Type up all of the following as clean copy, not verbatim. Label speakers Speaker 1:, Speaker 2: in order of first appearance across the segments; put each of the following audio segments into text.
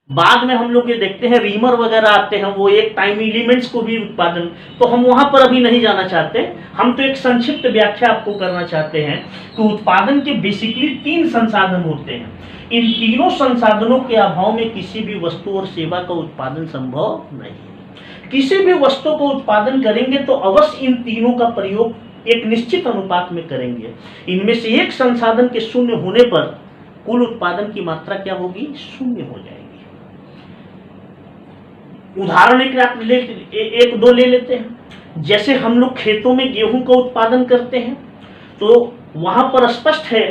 Speaker 1: बाद में हम लोग ये देखते हैं रीमर वगैरह आते हैं, वो एक टाइम एलिमेंट्स को भी उत्पादन, तो हम वहां पर अभी नहीं जाना चाहते। हम तो एक संक्षिप्त व्याख्या आपको करना चाहते हैं कि उत्पादन के बेसिकली 3 संसाधन होते हैं। इन तीनों संसाधनों के अभाव में किसी भी वस्तु और सेवा का उत्पादन संभव नहीं है। किसी भी वस्तु को उत्पादन करेंगे तो अवश्य इन तीनों का प्रयोग एक निश्चित अनुपात में करेंगे। इनमें से एक संसाधन के शून्य होने पर कुल उत्पादन की मात्रा क्या होगी? शून्य हो जाएगी। उदाहरण एक दो ले लेते हैं। जैसे हम लोग खेतों में गेहूं का उत्पादन करते हैं, तो वहां पर स्पष्ट है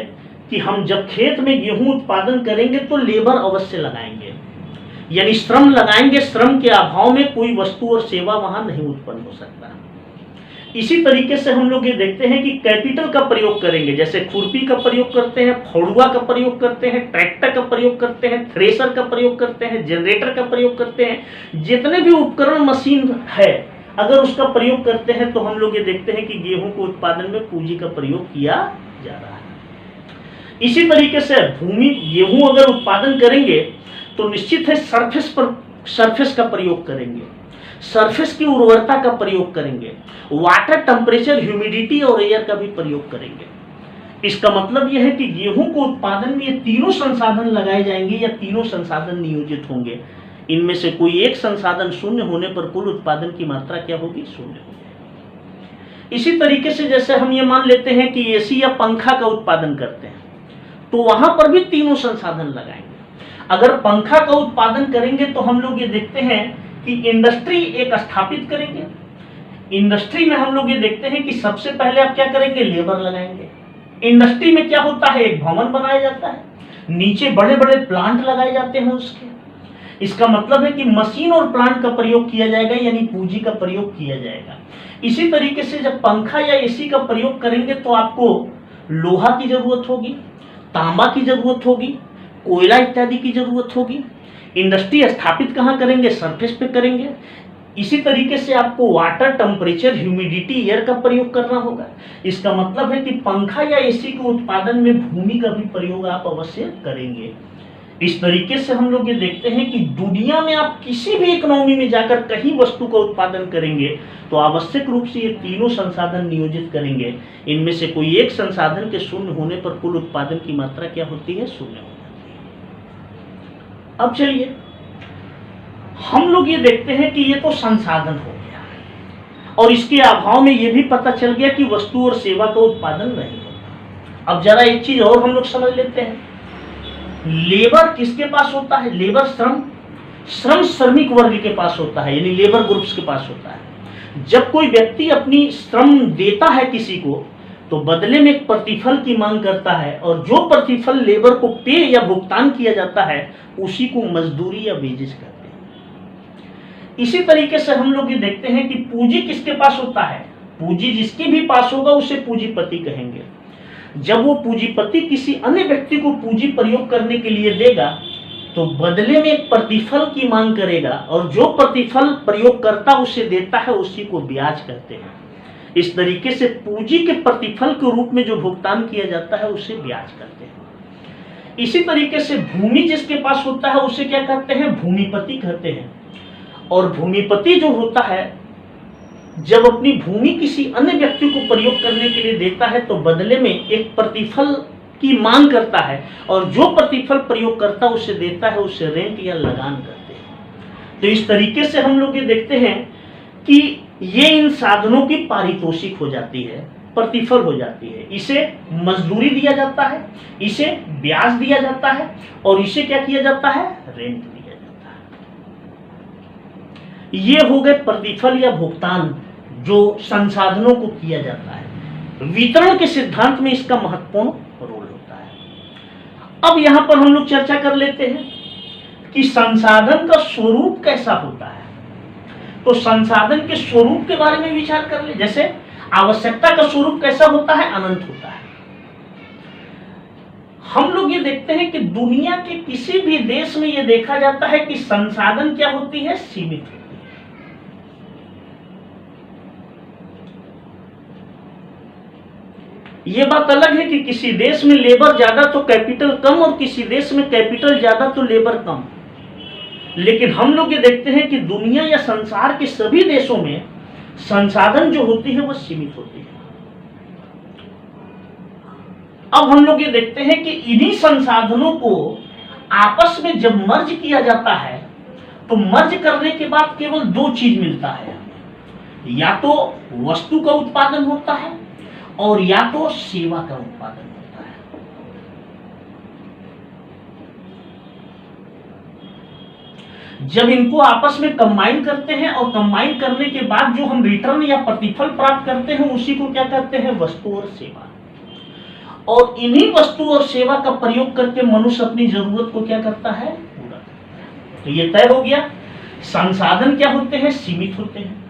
Speaker 1: कि हम जब खेत में गेहूं उत्पादन करेंगे तो लेबर अवश्य लगाएंगे, यानी श्रम लगाएंगे। श्रम के अभाव में कोई वस्तु और सेवा वहां नहीं उत्पन्न हो सकता। इसी तरीके से हम लोग ये देखते हैं कि कैपिटल का प्रयोग करेंगे, जैसे खुरपी का प्रयोग करते हैं, फड़ुआ का प्रयोग करते हैं, ट्रैक्टर का प्रयोग करते हैं, थ्रेशर का प्रयोग करते हैं, जनरेटर का प्रयोग करते हैं। जितने भी उपकरण मशीन है, अगर उसका प्रयोग करते हैं तो हम लोग ये देखते हैं कि गेहूं के उत्पादन में पूंजी का प्रयोग किया जा रहा है। इसी तरीके से गेहूं अगर उत्पादन करेंगे तो निश्चित है सरफेस का प्रयोग करेंगे, सरफेस की उर्वरता का प्रयोग करेंगे, वाटर, टेम्परेचर, ह्यूमिडिटी और एयर का भी प्रयोग करेंगे। इसका मतलब यह है कि गेहूं को उत्पादन में ये तीनों संसाधन लगाए जाएंगे या तीनों संसाधन नियोजित होंगे। इनमें से कोई एक संसाधन शून्य होने पर कुल उत्पादन की मात्रा क्या होगी? शून्य हो जाएगी। इसी तरीके से जैसे हम ये मान लेते हैं कि एसी या पंखा का उत्पादन करते हैं, तो वहां पर भी तीनों संसाधन लगाएंगे। अगर पंखा का उत्पादन करेंगे तो हम लोग ये देखते हैं कि इंडस्ट्री एक स्थापित करेंगे। इंडस्ट्री में हम लोग ये देखते हैं कि सबसे पहले आप क्या करेंगे? लेबर लगाएंगे। इंडस्ट्री में क्या होता है? एक भवन बनाया जाता है, नीचे बड़े बड़े प्लांट लगाए जाते हैं उसके। इसका मतलब है कि मशीन और प्लांट का प्रयोग किया जाएगा, यानी पूंजी का प्रयोग किया जाएगा। इसी तरीके से जब पंखा या एसी का प्रयोग करेंगे तो आपको लोहा की जरूरत होगी, तांबा की जरूरत होगी, कोयला इत्यादि की जरूरत होगी। इंडस्ट्री स्थापित कहाँ करेंगे? सरफेस पे करेंगे। इसी तरीके से आपको वाटर, टेम्परेचर, ह्यूमिडिटी, एयर का प्रयोग करना होगा। इसका मतलब है कि पंखा या एसी के उत्पादन में भूमि का भी प्रयोग आप अवश्य करेंगे। इस तरीके से हम लोग ये देखते हैं कि दुनिया में आप किसी भी इकोनॉमी में जाकर कहीं वस्तु का उत्पादन करेंगे तो आवश्यक रूप से ये तीनों संसाधन नियोजित करेंगे। इनमें से कोई एक संसाधन के शून्य होने पर कुल उत्पादन की मात्रा क्या होती है? शून्य हो जाती है। अब चलिए हम लोग ये देखते हैं कि ये तो संसाधन हो गया और इसके अभाव में ये भी पता चल गया कि वस्तु और सेवा का उत्पादन नहीं होता। अब जरा एक चीज और हम लोग समझ लेते हैं, लेबर किसके पास होता है? लेबर श्रमिक वर्ग के पास होता है, यानी लेबर ग्रुप्स के पास होता है। जब कोई व्यक्ति अपनी श्रम देता है किसी को तो बदले में एक प्रतिफल की मांग करता है, और जो प्रतिफल लेबर को पे या भुगतान किया जाता है उसी को मजदूरी या वेजेस कहते हैं। इसी तरीके से हम लोग ये देखते हैं कि पूंजी किसके पास होता है? पूंजी जिसके भी पास होगा उसे पूंजीपति कहेंगे। जब वो पूंजीपति किसी अन्य व्यक्ति को पूंजी प्रयोग करने के लिए देगा तो बदले में एक प्रतिफल की मांग करेगा, और जो प्रतिफल प्रयोगकर्ता उसे देता है उसी को ब्याज कहते हैं। इस तरीके से पूंजी के प्रतिफल के रूप में जो भुगतान किया जाता है उसे ब्याज कहते हैं। इसी तरीके से भूमि जिसके पास होता है उसे क्या कहते हैं? भूमिपति कहते हैं। और भूमिपति जो होता है जब अपनी भूमि किसी अन्य व्यक्ति को प्रयोग करने के लिए देता है तो बदले में एक प्रतिफल की मांग करता है, और जो प्रतिफल प्रयोग करता उसे देता है उसे रेंट या लगान करते हैं। तो इस तरीके से हम लोग ये देखते हैं कि ये इन साधनों की पारितोषिक हो जाती है, प्रतिफल हो जाती है। इसे मजदूरी दिया जाता है, इसे ब्याज दिया जाता है, और इसे क्या किया जाता है? रेंट दिया जाता है। ये हो गए प्रतिफल या भुगतान जो संसाधनों को किया जाता है। वितरण के सिद्धांत में इसका महत्वपूर्ण रोल होता है। अब यहां पर हम लोग चर्चा कर लेते हैं कि संसाधन का स्वरूप कैसा होता है। तो संसाधन के स्वरूप के बारे में विचार कर ले। जैसे आवश्यकता का स्वरूप कैसा होता है? अनंत होता है। हम लोग ये देखते हैं कि दुनिया के किसी भी देश में यह देखा जाता है कि संसाधन क्या होती है? सीमित होती है। ये बात अलग है कि किसी देश में लेबर ज्यादा तो कैपिटल कम, और किसी देश में कैपिटल ज्यादा तो लेबर कम। लेकिन हम लोग ये देखते हैं कि दुनिया या संसार के सभी देशों में संसाधन जो होती है वो सीमित होती है। अब हम लोग ये देखते हैं कि इन्हीं संसाधनों को आपस में जब मर्ज किया जाता है तो मर्ज करने के बाद केवल दो चीज मिलता है, या तो वस्तु का उत्पादन होता है और या तो सेवा का उत्पादन होता है। जब इनको आपस में कंबाइन करते हैं और कंबाइन करने के बाद जो हम रिटर्न या प्रतिफल प्राप्त करते हैं उसी को क्या कहते हैं, वस्तु और सेवा। और इन्हीं वस्तु और सेवा का प्रयोग करके मनुष्य अपनी जरूरत को क्या करता है, पूरा करता है। तो ये तय हो गया, संसाधन क्या होते हैं, सीमित होते हैं।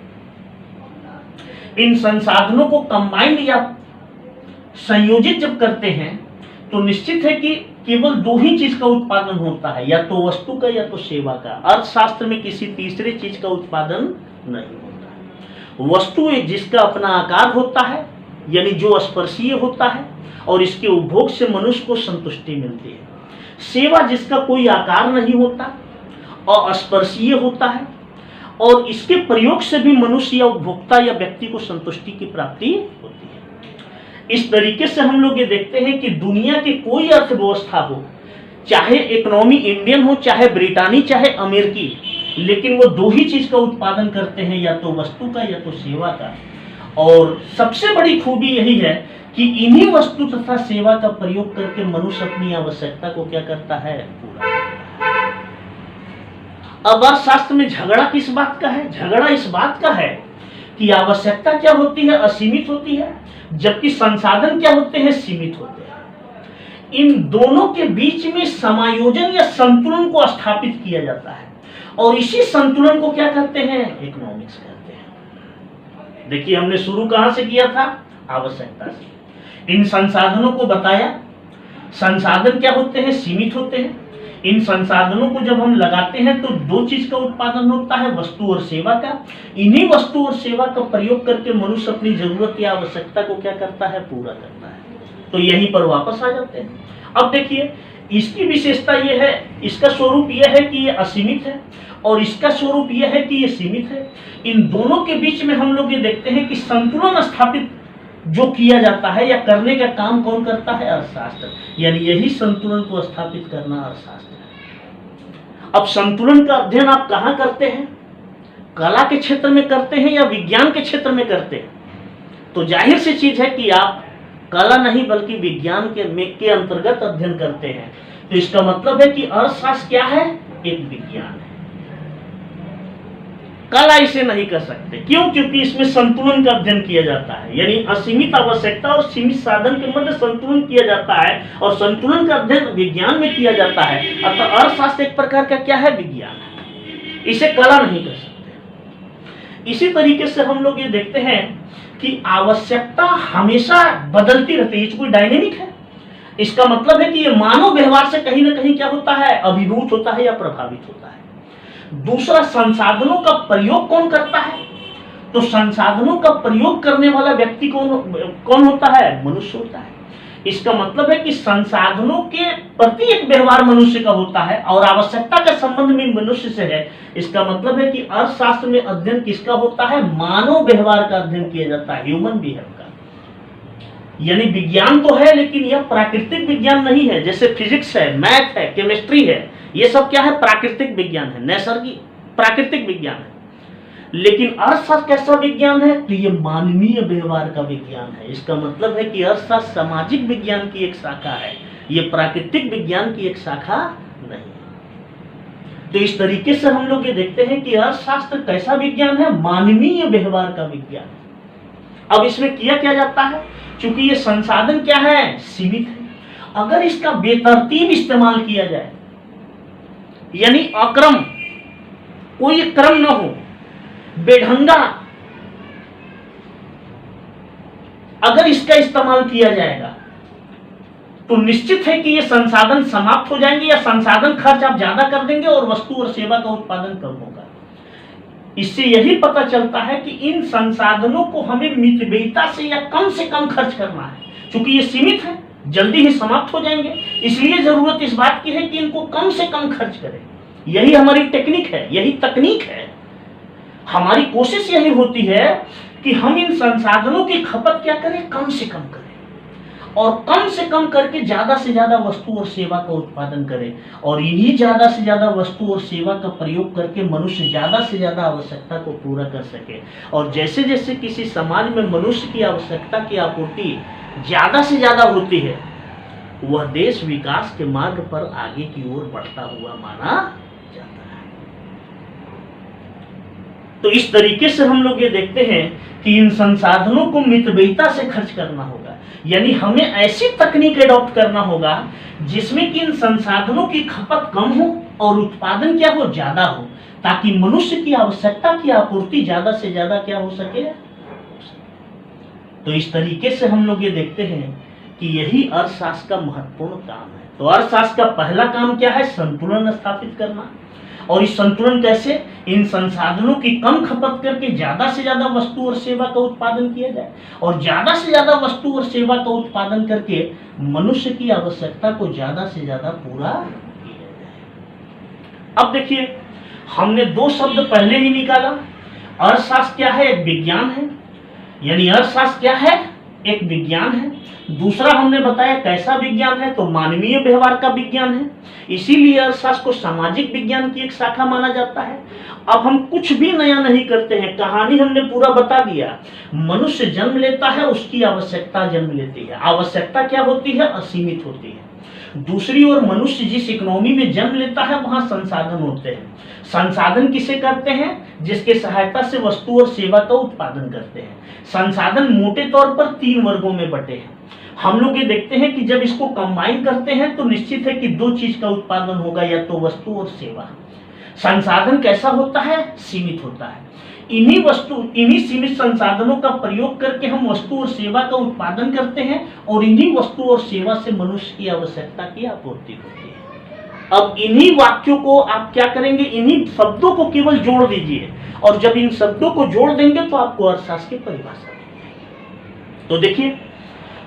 Speaker 1: इन संसाधनों को कंबाइंड या संयोजित जब करते हैं तो निश्चित है कि केवल दो ही चीज का उत्पादन होता है, या तो वस्तु का या तो सेवा का। अर्थशास्त्र में किसी तीसरे चीज का उत्पादन नहीं होता है। वस्तु एक जिसका अपना आकार होता है, यानी जो स्पर्शीय होता है और इसके उपभोग से मनुष्य को संतुष्टि मिलती है। सेवा जिसका कोई आकार नहीं होता और स्पर्शीय होता है और इसके प्रयोग से भी मनुष्य या उपभोक्ता या व्यक्ति को संतुष्टि की प्राप्ति होती है। इस तरीके से हम लोग ये देखते हैं कि दुनिया की कोई अर्थव्यवस्था हो, चाहे इकोनॉमी इंडियन हो, चाहे ब्रिटानी, चाहे अमेरिकी, लेकिन वो दो ही चीज का उत्पादन करते हैं, या तो वस्तु का या तो सेवा का। और सबसे बड़ी खूबी यही है कि इन्हीं वस्तु तथा सेवा का प्रयोग करके मनुष्य अपनी आवश्यकता को क्या करता है, पूरा करता है। अब अर्थशास्त्र में झगड़ा किस बात का है, झगड़ा इस बात का है कि आवश्यकता क्या होती है, असीमित होती है, जबकि संसाधन क्या होते हैं, सीमित होते हैं। इन दोनों के बीच में समायोजन या संतुलन को स्थापित किया जाता है और इसी संतुलन को क्या कहते हैं, इकोनॉमिक्स कहते हैं। देखिए हमने शुरू कहां से किया था, आवश्यकता से। इन संसाधनों को बताया, संसाधन क्या होते हैं, सीमित होते हैं। इन संसाधनों को जब हम लगाते हैं तो दो चीज का उत्पादन होता है, वस्तु और सेवा का। इन्हीं वस्तु और सेवा का प्रयोग करके मनुष्य अपनी जरूरत या आवश्यकता को क्या करता है, पूरा करता है। तो यहीं पर वापस आ जाते हैं। अब देखिए इसकी विशेषता यह है, इसका स्वरूप यह है कि यह असीमित है और इसका स्वरूप यह है कि यह सीमित है। इन दोनों के बीच में हम लोग ये देखते हैं कि संतुलन स्थापित जो किया जाता है या करने का काम कौन करता है, अर्थशास्त्र। यानी यही संतुलन को स्थापित करना अर्थशास्त्र है। अब संतुलन का अध्ययन आप कहां करते हैं, कला के क्षेत्र में करते हैं या विज्ञान के क्षेत्र में करते हैं? तो जाहिर सी चीज है कि आप कला नहीं बल्कि विज्ञान के अंतर्गत अध्ययन करते हैं। तो इसका मतलब है कि अर्थशास्त्र क्या है, एक विज्ञान है। कला इसे नहीं कर सकते, क्यों? क्योंकि इसमें संतुलन का अध्ययन किया जाता है, यानी असीमित आवश्यकता और सीमित साधन के मध्य संतुलन किया जाता है और संतुलन का अध्ययन विज्ञान में किया जाता है। अतः अर्थशास्त्र एक प्रकार का क्या है, विज्ञान है, इसे कला नहीं कर सकते। इसी तरीके से हम लोग ये देखते हैं कि आवश्यकता हमेशा बदलती रहती है, कोई डायनेमिक है। इसका मतलब है कि ये मानव व्यवहार से कहीं ना कहीं क्या होता है, अभिभूत होता है या प्रभावित होता है। दूसरा, संसाधनों का प्रयोग कौन करता है? तो संसाधनों का प्रयोग करने वाला व्यक्ति कौन होता है, मनुष्य होता है। इसका मतलब है कि संसाधनों के प्रति एक व्यवहार मनुष्य का होता है और आवश्यकता का संबंध में मनुष्य से है। इसका मतलब है कि अर्थशास्त्र में अध्ययन किसका होता है, मानव व्यवहार का अध्ययन किया जाता है, ह्यूमन बिहेवियर का। यानी विज्ञान तो है लेकिन यह प्राकृतिक विज्ञान नहीं है। जैसे फिजिक्स है, मैथ है, केमिस्ट्री है, ये सब क्या है, प्राकृतिक विज्ञान है, नैसर्गिक प्राकृतिक विज्ञान है। लेकिन अर्थशास्त्र कैसा विज्ञान है, तो ये मानवीय व्यवहार का विज्ञान है। इसका मतलब है कि अर्थशास्त्र सामाजिक विज्ञान की एक शाखा है, ये प्राकृतिक विज्ञान की एक शाखा नहीं है। तो इस तरीके से हम लोग ये देखते हैं कि अर्थशास्त्र कैसा विज्ञान है, मानवीय व्यवहार का विज्ञान है। अब इसमें किया क्या जाता है, चूंकि ये संसाधन क्या है, सीमित है, अगर इसका बेतरतीब इस्तेमाल किया जाए, यानी अक्रम, कोई क्रम न हो, बेढंगा अगर इसका इस्तेमाल किया जाएगा तो निश्चित है कि ये संसाधन समाप्त हो जाएंगे या संसाधन खर्च आप ज्यादा कर देंगे और वस्तु और सेवा का उत्पादन कम होगा। इससे यही पता चलता है कि इन संसाधनों को हमें मितव्ययिता से या कम से कम खर्च करना है। क्योंकि ये सीमित है, जल्दी ही समाप्त हो जाएंगे, इसलिए जरूरत इस बात की है कि इनको कम से कम खर्च करें। यही हमारी टेक्निक है, यही तकनीक है। हमारी कोशिश यही होती है कि हम इन संसाधनों की खपत क्या करें, कम से कम करें, और कम से कम करके ज्यादा से ज्यादा वस्तु और सेवा का उत्पादन करें, और इन्हीं ज्यादा से ज्यादा वस्तु और सेवा का प्रयोग करके मनुष्य ज्यादा से ज्यादा आवश्यकता को पूरा कर सके। और जैसे जैसे किसी समाज में मनुष्य की आवश्यकता की आपूर्ति ज्यादा से ज्यादा होती है, वह देश विकास के मार्ग पर आगे की ओर बढ़ता हुआ माना जाता है। तो इस तरीके से हम लोग ये देखते हैं कि इन संसाधनों को मितव्ययिता से खर्च करना होगा, यानी हमें ऐसी तकनीक एडॉप्ट करना होगा जिसमें कि इन संसाधनों की खपत कम हो और उत्पादन क्या हो, ज्यादा हो, ताकि मनुष्य की आवश्यकता की आपूर्ति ज्यादा से ज्यादा क्या हो सके। तो इस तरीके से हम लोग ये देखते हैं कि यही अर्थशास्त्र का महत्वपूर्ण काम है। तो अर्थशास्त्र का पहला काम क्या है, संतुलन स्थापित करना। और इस संतुलन कैसे, इन संसाधनों की कम खपत करके ज्यादा से ज्यादा वस्तु और सेवा का उत्पादन किया जाए, और ज्यादा से ज्यादा वस्तु और सेवा का उत्पादन करके मनुष्य की आवश्यकता को ज्यादा से ज्यादा पूरा किया जाए। अब देखिए, हमने दो शब्द पहले ही निकाला। अर्थशास्त्र क्या है, एक विज्ञान है, यानी अर्थशास्त्र क्या है, एक विज्ञान है। दूसरा हमने बताया कैसा विज्ञान है, तो मानवीय व्यवहार का विज्ञान है, इसीलिए अर्थशास्त्र को सामाजिक विज्ञान की एक शाखा माना जाता है। अब हम कुछ भी नया नहीं करते हैं, कहानी हमने पूरा बता दिया। मनुष्य जन्म लेता है, उसकी आवश्यकता जन्म लेती है। आवश्यकता क्या होती है, असीमित होती है। दूसरी ओर मनुष्य जिस इकोनॉमी में जन्म लेता है वहां संसाधन होते हैं। संसाधन किसे कहते हैं, जिसके सहायता से वस्तु और सेवा का उत्पादन करते हैं। संसाधन मोटे तौर पर 3 वर्गों में बटे हैं। हम लोग ये देखते हैं कि जब इसको कंबाइन करते हैं तो निश्चित है कि 2 चीज का उत्पादन होगा, या तो वस्तु और सेवा। संसाधन कैसा होता है, सीमित होता है। इन्हीं सीमित संसाधनों का प्रयोग करके हम वस्तु और सेवा का उत्पादन करते हैं, और इन्हीं वस्तु और सेवा से मनुष्य की आवश्यकता की आपूर्ति होती है। अब इन्हीं वाक्यों को आप क्या करेंगे, इन्हीं शब्दों को केवल जोड़ दीजिए, और जब इन शब्दों को जोड़ देंगे तो आपको अर्थशास्त्र की परिभाषा मिलेगी। तो देखिए,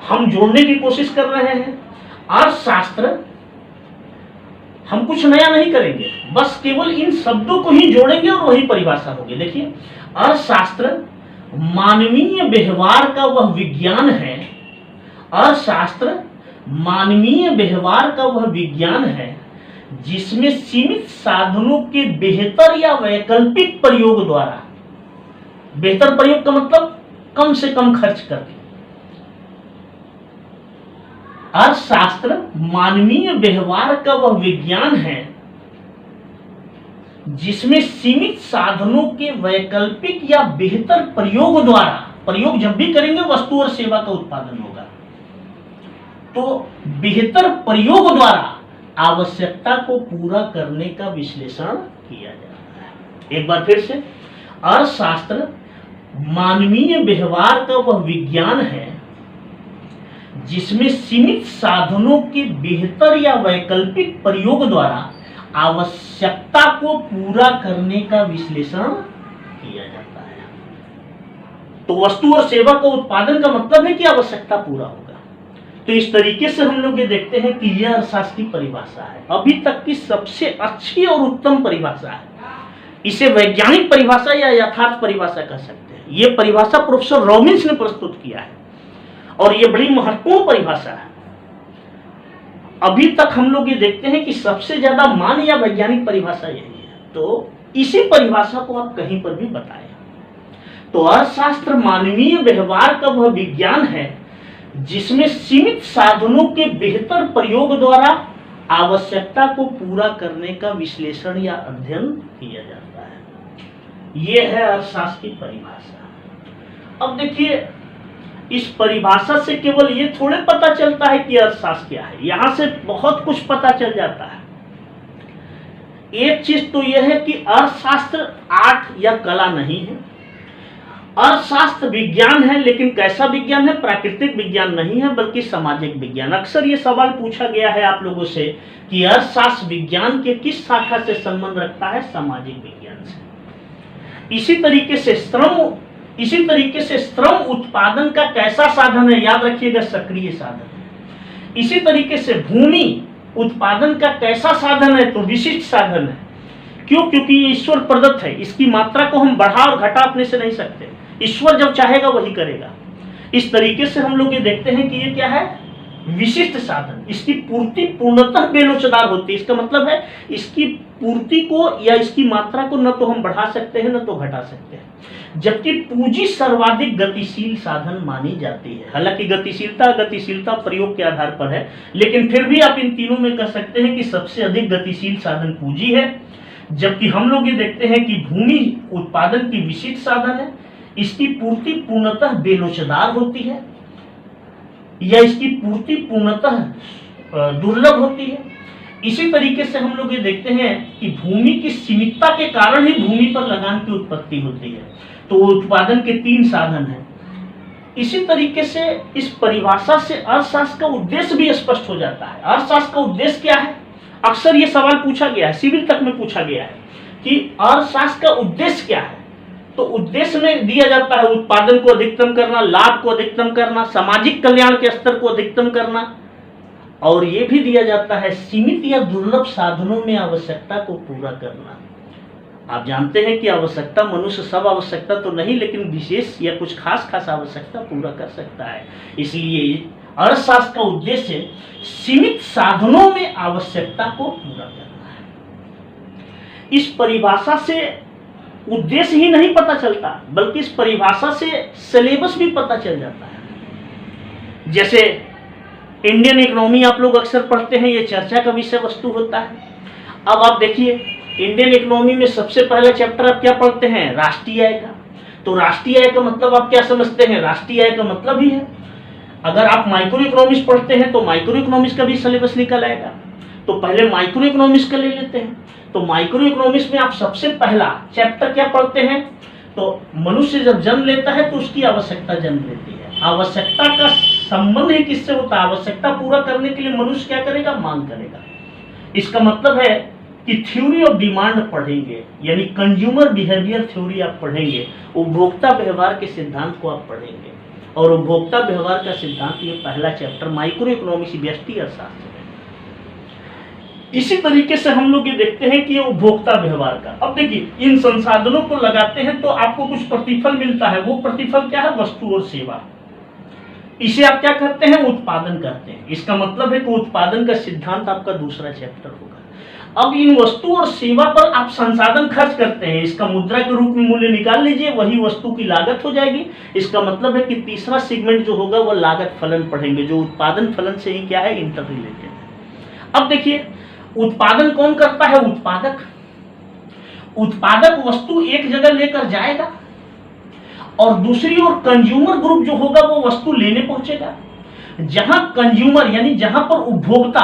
Speaker 1: हम जोड़ने की कोशिश कर रहे हैं। अर्थशास्त्र, हम कुछ नया नहीं करेंगे, बस केवल इन शब्दों को ही जोड़ेंगे और वही परिभाषा होगी। देखिए, अर्थशास्त्र मानवीय व्यवहार का वह विज्ञान है। अर्थशास्त्र मानवीय व्यवहार का वह विज्ञान है जिसमें सीमित साधनों के बेहतर या वैकल्पिक प्रयोग द्वारा, बेहतर प्रयोग का मतलब कम से कम खर्च करके, अर्थशास्त्र मानवीय व्यवहार का वह विज्ञान है जिसमें सीमित साधनों के वैकल्पिक या बेहतर प्रयोग द्वारा, प्रयोग जब भी करेंगे वस्तु और सेवा का उत्पादन होगा, तो बेहतर प्रयोग द्वारा आवश्यकता को पूरा करने का विश्लेषण किया जाता है। एक बार फिर से, अर्थशास्त्र मानवीय व्यवहार का वह विज्ञान है जिसमें सीमित साधनों के बेहतर या वैकल्पिक प्रयोग द्वारा आवश्यकता को पूरा करने का विश्लेषण किया जाता है। तो वस्तु और सेवा का उत्पादन का मतलब है कि आवश्यकता पूरा होगा। तो इस तरीके से हम लोग ये देखते हैं कि यह अर्थशास्त्र की परिभाषा है, अभी तक की सबसे अच्छी और उत्तम परिभाषा है। इसे वैज्ञानिक परिभाषा या यथार्थ परिभाषा कह सकते हैं। यह परिभाषा प्रोफेसर रॉबिन्स ने प्रस्तुत किया है, और यह बड़ी महत्वपूर्ण परिभाषा है। अभी तक हम लोग ये देखते हैं कि सबसे ज्यादा मान या वैज्ञानिक परिभाषा यही है, तो इसी परिभाषा को आप कहीं पर भी बताएं। तो अर्थशास्त्र मानवीय व्यवहार का वह विज्ञान है जिसमें सीमित साधनों के बेहतर प्रयोग द्वारा आवश्यकता को पूरा करने का विश्लेषण या अध्ययन किया जाता है। यह है अर्थशास्त्र की परिभाषा। अब देखिए, इस परिभाषा से केवल ये थोड़े पता चलता है कि अर्थशास्त्र क्या है, यहां से बहुत कुछ पता चल जाता है। एक चीज तो यह है कि अर्थशास्त्र आर्ट या कला नहीं है, अर्थशास्त्र विज्ञान है, लेकिन कैसा विज्ञान है, प्राकृतिक विज्ञान नहीं है बल्कि सामाजिक विज्ञान। अक्सर ये सवाल पूछा गया है आप लोगों से कि अर्थशास्त्र विज्ञान के किस शाखा से संबंध रखता है, सामाजिक विज्ञान से। इसी तरीके से श्रम उत्पादन का कैसा साधन है, याद रखिएगा, सक्रिय साधन है। इसी तरीके से भूमि उत्पादन का कैसा साधन है, तो विशिष्ट साधन है। क्यों? क्योंकि ये ईश्वर प्रदत्त है, इसकी मात्रा को हम बढ़ा और घटा अपने से नहीं सकते। ईश्वर जब चाहेगा वही करेगा। इस तरीके से हम लोग ये देखते हैं कि ये क्या है, विशिष्ट साधन, इसकी पूर्ति पूर्णतः बेलोचदार होती है। इसका मतलब है इसकी पूर्ति को या इसकी मात्रा को न तो हम बढ़ा सकते हैं न तो घटा सकते हैं। जबकि पूंजी सर्वाधिक गतिशील साधन मानी जाती है। हालांकि गतिशीलता प्रयोग के आधार पर है, लेकिन फिर भी आप इन तीनों में कह सकते हैं कि सबसे अधिक गतिशील साधन पूंजी है। जबकि हम लोग ये देखते हैं कि भूमि उत्पादन की विशिष्ट साधन है, इसकी पूर्ति पूर्णतः बेलोचदार होती है या इसकी पूर्ति पूर्णतः दुर्लभ होती है। इसी तरीके से हम लोग ये देखते हैं कि भूमि की सीमितता के कारण ही भूमि पर लगान की उत्पत्ति होती है। तो उत्पादन के 3 साधन हैं। इसी तरीके से इस परिभाषा से अर्थशास्त्र का उद्देश्य भी स्पष्ट हो जाता है। अर्थशास्त्र का उद्देश्य क्या है? अक्सर ये सवाल पूछा गया है, सिविल तक में पूछा गया है कि अर्थशास्त्र का उद्देश्य क्या है। तो उद्देश्य में दिया जाता है उत्पादन को अधिकतम करना, लाभ को अधिकतम करना, सामाजिक कल्याण के स्तर को अधिकतम करना, और यह भी दिया जाता है सीमित या दुर्लभ साधनों में आवश्यकता को पूरा करना। आप जानते हैं कि आवश्यकता, मनुष्य सब आवश्यकता तो नहीं, लेकिन विशेष या कुछ खास आवश्यकता पूरा कर सकता है। इसलिए अर्थशास्त्र का उद्देश्य सीमित साधनों में आवश्यकता को पूरा करना है। इस परिभाषा से उद्देश्य ही नहीं पता चलता, बल्कि इस परिभाषा से सिलेबस भी पता चल जाता है। जैसे इंडियन इकोनॉमी आप लोग अक्सर पढ़ते हैं, ये चर्चा का विषय वस्तु होता है। अब आप देखिए, इंडियन इकोनॉमी में सबसे पहला चैप्टर आप क्या पढ़ते हैं? राष्ट्रीय आय का। तो राष्ट्रीय आय का मतलब आप क्या समझते हैं? राष्ट्रीय आय का मतलब ही है, अगर आप माइक्रो इकोनॉमिक्स पढ़ते हैं तो माइक्रो इकोनॉमिक्स का भी सिलेबस निकल आएगा। तो पहले माइक्रो इकोनॉमिक्स का ले लेते हैं। तो माइक्रो इकोनॉमिक्स में आप सबसे पहला चैप्टर क्या पढ़ते हैं? तो मनुष्य जब जन्म लेता है तो उसकी आवश्यकता जन्म लेती है। आवश्यकता का संबंध ही किससे होता है? आवश्यकता पूरा करने के लिए मनुष्य क्या करेगा? मांग करेगा। इसका मतलब है कि थ्योरी ऑफ डिमांड पढ़ेंगे, यानी कंज्यूमर बिहेवियर थ्योरी आप पढ़ेंगे, उपभोक्ता व्यवहार के सिद्धांत को आप पढ़ेंगे। और उपभोक्ता व्यवहार का सिद्धांत ये पहला चैप्टर माइक्रो इकोनॉमिक्स व्यष्टि अर्थशास्त्र है। इसी तरीके से हम लोग ये देखते हैं कि ये उपभोक्ता व्यवहार का, अब देखिए इन संसाधनों को लगाते हैं तो आपको कुछ प्रतिफल मिलता है। वो प्रतिफल क्या है? वस्तु और सेवा। इसे आप क्या करते हैं? उत्पादन करते हैं। इसका मतलब है कि उत्पादन का सिद्धांत आपका दूसरा चैप्टर होगा। अब इन वस्तु और सेवा पर आप संसाधन खर्च करते हैं, इसका मुद्रा के रूप में मूल्य निकाल लीजिए, वही वस्तु की लागत हो जाएगी। इसका मतलब है कि तीसरा सेगमेंट जो होगा वो लागत फलन पढ़ेंगे, जो उत्पादन फलन से ही क्या है? इंटर रिलेटेड है। अब देखिए, उत्पादन कौन करता है? उत्पादक। उत्पादक वस्तु एक जगह लेकर जाएगा और दूसरी ओर कंज्यूमर ग्रुप जो होगा वो वस्तु लेने पहुंचेगा। जहां कंज्यूमर यानी जहां पर उपभोक्ता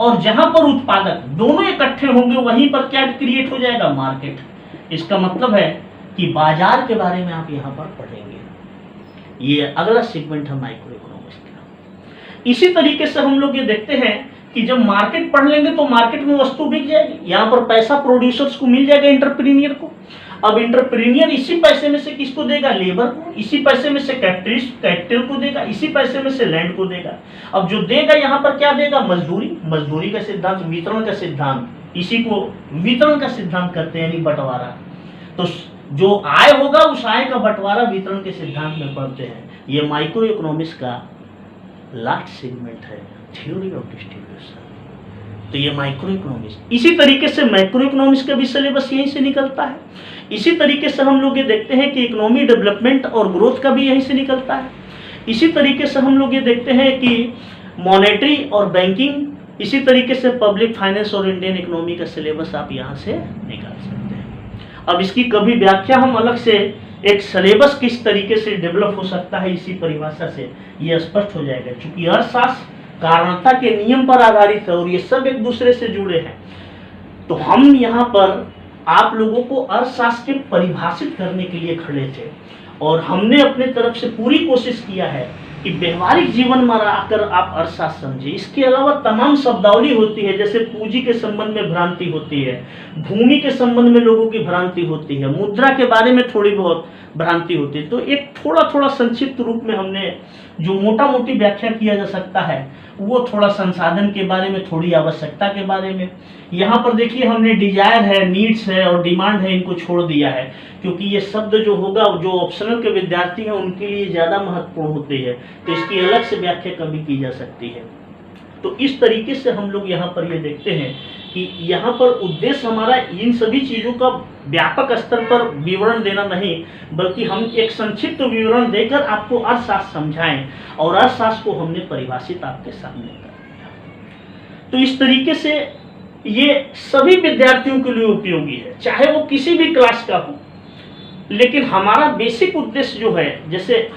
Speaker 1: और जहां पर उत्पादक दोनों इकट्ठे होंगे, वहीं पर क्या क्रिएट हो जाएगा? मार्केट। इसका मतलब है कि बाजार के बारे में आप यहां पर पढ़ेंगे। ये अगला सेगमेंट है माइक्रो इकोनॉमिक्स का। इसी तरीके से हम लोग ये देखते हैं कि जब मार्केट पढ़ लेंगे तो मार्केट में वस्तु बिक जाएगी, यहाँ पर पैसा प्रोड्यूसर्स को मिल जाएगा, एंटरप्रेन्योर को। अब एंटरप्रेन्योर इसी पैसे में से किसको देगा? लेबर को। इसी पैसे में से कैपिटल को देगा, इसी पैसे में से लैंड को देगा। अब जो देगा यहाँ पर क्या देगा? मजदूरी। मजदूरी का सिद्धांत वितरण का सिद्धांत, इसी को वितरण का सिद्धांत करते हैं, यानी बंटवारा। तो जो आय होगा उस आय का बंटवारा वितरण के सिद्धांत में पढ़ते हैं। ये माइक्रो इकोनॉमिक्स का लास्ट सेगमेंट है, थ्योरी ऑफ डिस्ट्रीब्यूशन। तो ये माइक्रो इकोनॉमिक्स। इसी तरीके से मैक्रो इकोनॉमिक्स का भी सिलेबस यहीं से निकलता है। इसी तरीके से हम लोग ये देखते हैं कि इकोनॉमी डेवलपमेंट और ग्रोथ का भी यहीं से निकलता है। इसी तरीके से हम लोग ये देखते हैं कि मॉनेटरी और बैंकिंग, इसी तरीके से पब्लिक फाइनेंस और इंडियन इकोनॉमी का सिलेबस आप यहाँ से निकाल सकते हैं। अब इसकी कभी व्याख्या हम अलग से, एक सिलेबस किस तरीके से डेवलप हो सकता है इसी परिभाषा से ये स्पष्ट हो जाएगा। चूंकि अर्थशास्त्र कारणता के नियम पर आधारित है और ये सब एक दूसरे से जुड़े हैं, तो हम यहाँ पर आप लोगों को अर्थशास्त्र के परिभाषित करने के लिए खड़े थे और हमने अपने तरफ से पूरी कोशिश किया है कि व्यवहारिक जीवन में आकर आप अर्थशास्त्र समझे। इसके अलावा तमाम शब्दावली होती है, जैसे पूंजी के संबंध में भ्रांति होती है, भूमि के संबंध में लोगों की भ्रांति होती है, मुद्रा के बारे में थोड़ी बहुत भ्रांति होती है। तो एक थोड़ा थोड़ा संक्षिप्त रूप में हमने जो मोटा मोटी व्याख्या किया जा सकता है वो थोड़ा संसाधन के बारे में, थोड़ी आवश्यकता के बारे में। यहाँ पर देखिए हमने डिजायर है, नीड्स है और डिमांड है, इनको छोड़ दिया है क्योंकि ये शब्द जो होगा जो ऑप्शनल के विद्यार्थी हैं उनके लिए ज़्यादा महत्वपूर्ण होती है, तो इसकी अलग से व्याख्या कभी की जा सकती है। तो इस तरीके से हम लोग यहाँ पर ये देखते हैं कि यहाँ पर उद्देश्य हमारा इन सभी चीज़ों का व्यापक स्तर पर विवरण देना नहीं, बल्कि हम एक संक्षिप्त विवरण देकर आपको अर्थशास्त्र समझाएं और अर्थशास्त्र को हमने परिभाषित आपके सामने कर दिया। तो इस तरीके से ये सभी विद्यार्थियों के लिए उपयोगी है, चाहे वो किसी भी क्लास का हो। लेकिन हमारा बेसिक उद्देश्य जो है, जैसे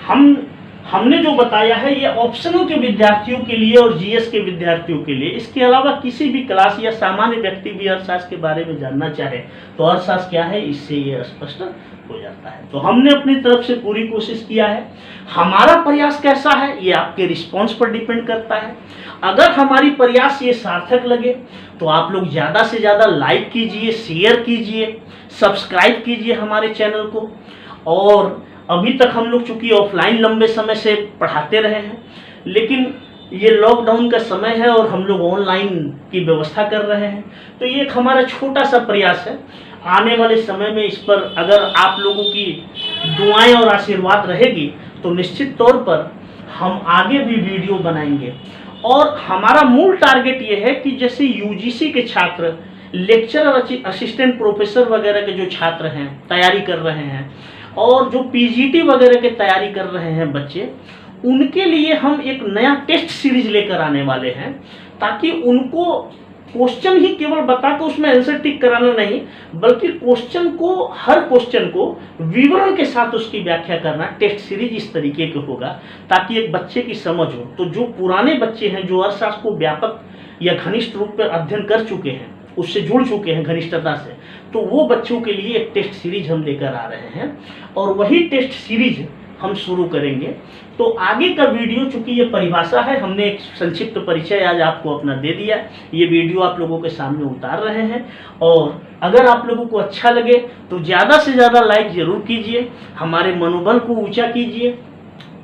Speaker 1: हमने जो बताया है, ये ऑप्शनल के विद्यार्थियों के लिए और जीएस के विद्यार्थियों के लिए। इसके अलावा किसी भी क्लास या सामान्य व्यक्ति भी अर्थशास्त्र के बारे में जानना चाहे तो अर्थशास्त्र क्या है, इससे ये स्पष्ट हो जाता है। तो हमने अपनी तरफ से पूरी कोशिश किया है। हमारा प्रयास कैसा है ये आपके रिस्पॉन्स पर डिपेंड करता है। अगर हमारी प्रयास ये सार्थक लगे तो आप लोग ज़्यादा से ज़्यादा लाइक कीजिए, शेयर कीजिए, सब्सक्राइब कीजिए हमारे चैनल को। और अभी तक हम लोग चूंकि ऑफलाइन लंबे समय से पढ़ाते रहे हैं, लेकिन ये लॉकडाउन का समय है और हम लोग ऑनलाइन की व्यवस्था कर रहे हैं, तो ये एक हमारा छोटा सा प्रयास है। आने वाले समय में इस पर अगर आप लोगों की दुआएं और आशीर्वाद रहेगी तो निश्चित तौर पर हम आगे भी वीडियो बनाएंगे। और हमारा मूल टारगेट ये है कि जैसे यूजीसी के छात्र, लेक्चरर, असिस्टेंट प्रोफेसर वगैरह के जो छात्र हैं तैयारी कर रहे हैं, और जो पीजीटी वगैरह के तैयारी कर रहे हैं बच्चे, उनके लिए हम एक नया टेस्ट सीरीज लेकर आने वाले हैं, ताकि उनको क्वेश्चन ही केवल बताकर उसमें आंसर टिक कराना नहीं, बल्कि क्वेश्चन को, हर क्वेश्चन को विवरण के साथ उसकी व्याख्या करना। टेस्ट सीरीज इस तरीके के होगा ताकि एक बच्चे की समझ हो। तो जो पुराने बच्चे हैं जो अर्थशास्त्र को व्यापक या घनिष्ठ रूप में अध्ययन कर चुके हैं, उससे जुड़ चुके हैं घनिष्ठता से, तो वो बच्चों के लिए एक टेस्ट सीरीज हम लेकर आ रहे हैं और वही टेस्ट सीरीज हम शुरू करेंगे। तो आगे का वीडियो, चूंकि ये परिभाषा है, हमने एक संक्षिप्त परिचय आज आपको अपना दे दिया, ये वीडियो आप लोगों के सामने उतार रहे हैं। और अगर आप लोगों को अच्छा लगे तो ज़्यादा से ज़्यादा लाइक ज़रूर कीजिए, हमारे मनोबल को ऊंचा कीजिए।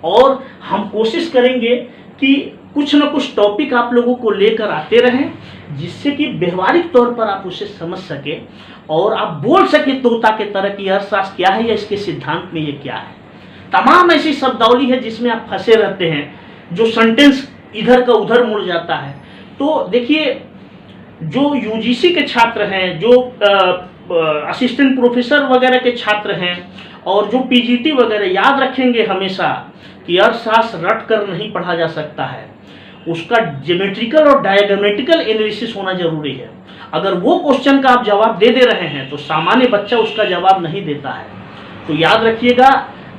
Speaker 1: और हम कोशिश करेंगे कि कुछ न कुछ टॉपिक आप लोगों को लेकर आते रहें, जिससे कि व्यवहारिक तौर पर आप उसे समझ सके और आप बोल सके तोता के तरह कि अर्थशास्त्र क्या है या इसके सिद्धांत में ये क्या है। तमाम ऐसी शब्दावली है जिसमें आप फंसे रहते हैं, जो सेंटेंस इधर का उधर मुड़ जाता है। तो देखिए, जो यूजीसी के छात्र हैं, जो असिस्टेंट प्रोफेसर वगैरह के छात्र हैं और जो पीजीटी वगैरह, याद रखेंगे हमेशा कि अर्थशास्त्र रट कर नहीं पढ़ा जा सकता है, उसका ज्योमेट्रिकल और डायग्रामेटिकल एनालिसिस होना जरूरी है। अगर वो क्वेश्चन का आप जवाब दे रहे हैं तो सामान्य बच्चा उसका जवाब नहीं देता है। तो याद रखिएगा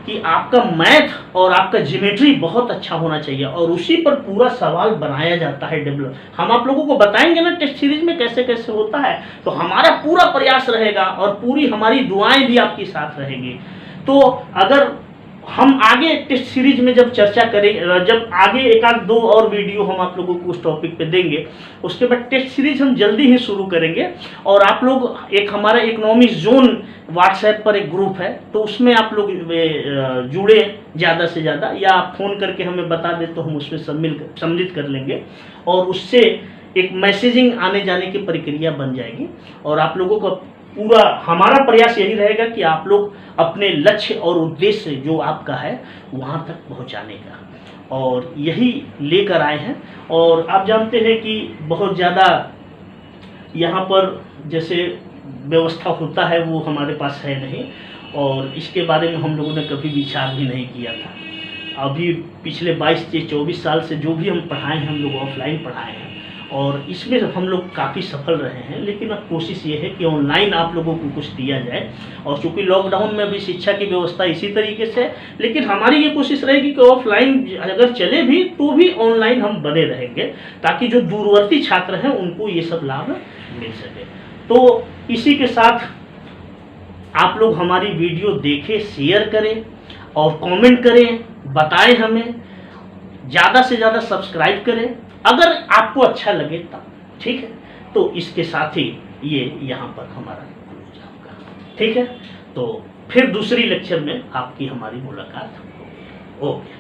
Speaker 1: कि आपका मैथ और आपका ज्योमेट्री बहुत अच्छा होना चाहिए और उसी पर पूरा सवाल बनाया जाता है, डेवलप। हम आप लोगों को बताएंगे ना टेस्ट सीरीज में कैसे कैसे होता है, तो हमारा पूरा प्रयास रहेगा और पूरी हमारी दुआएं भी आपके साथ रहेंगी। तो अगर हम आगे टेस्ट सीरीज में जब चर्चा करें, जब आगे एक आध दो और वीडियो हम आप लोगों को उस टॉपिक पे देंगे, उसके बाद टेस्ट सीरीज हम जल्दी ही शुरू करेंगे। और आप लोग, एक हमारा इकोनॉमिक जोन व्हाट्सएप पर एक ग्रुप है, तो उसमें आप लोग जुड़े ज़्यादा से ज़्यादा, या आप फ़ोन करके हमें बता दें तो हम उसमें सम्मिलित कर लेंगे और उससे एक मैसेजिंग आने जाने की प्रक्रिया बन जाएगी। और आप लोगों का पूरा, हमारा प्रयास यही रहेगा कि आप लोग अपने लक्ष्य और उद्देश्य जो आपका है वहाँ तक पहुँचाने का, और यही लेकर आए हैं। और आप जानते हैं कि बहुत ज़्यादा यहाँ पर जैसे व्यवस्था होता है वो हमारे पास है नहीं, और इसके बारे में हम लोगों ने कभी विचार भी नहीं किया था। अभी पिछले 22 से 24 साल से जो भी हम पढ़ाए हैं, हम लोग ऑफलाइन पढ़ाए हैं और इसमें हम लोग काफ़ी सफल रहे हैं। लेकिन अब कोशिश ये है कि ऑनलाइन आप लोगों को कुछ दिया जाए, और चूँकि लॉकडाउन में भी शिक्षा की व्यवस्था इसी तरीके से है, लेकिन हमारी ये कोशिश रहेगी कि ऑफलाइन अगर चले भी तो भी ऑनलाइन हम बने रहेंगे, ताकि जो दूरवर्ती छात्र हैं उनको ये सब लाभ मिल सके। तो इसी के साथ आप लोग हमारी वीडियो देखें, शेयर करें और कमेंट करें, बताएं हमें, ज़्यादा से ज़्यादा सब्सक्राइब करें अगर आपको अच्छा लगे तब, ठीक है। तो इसके साथ ही ये यहाँ पर हमारा क्लोज होगा, ठीक है। तो फिर दूसरी लेक्चर में आपकी हमारी मुलाकात होगी। ओके।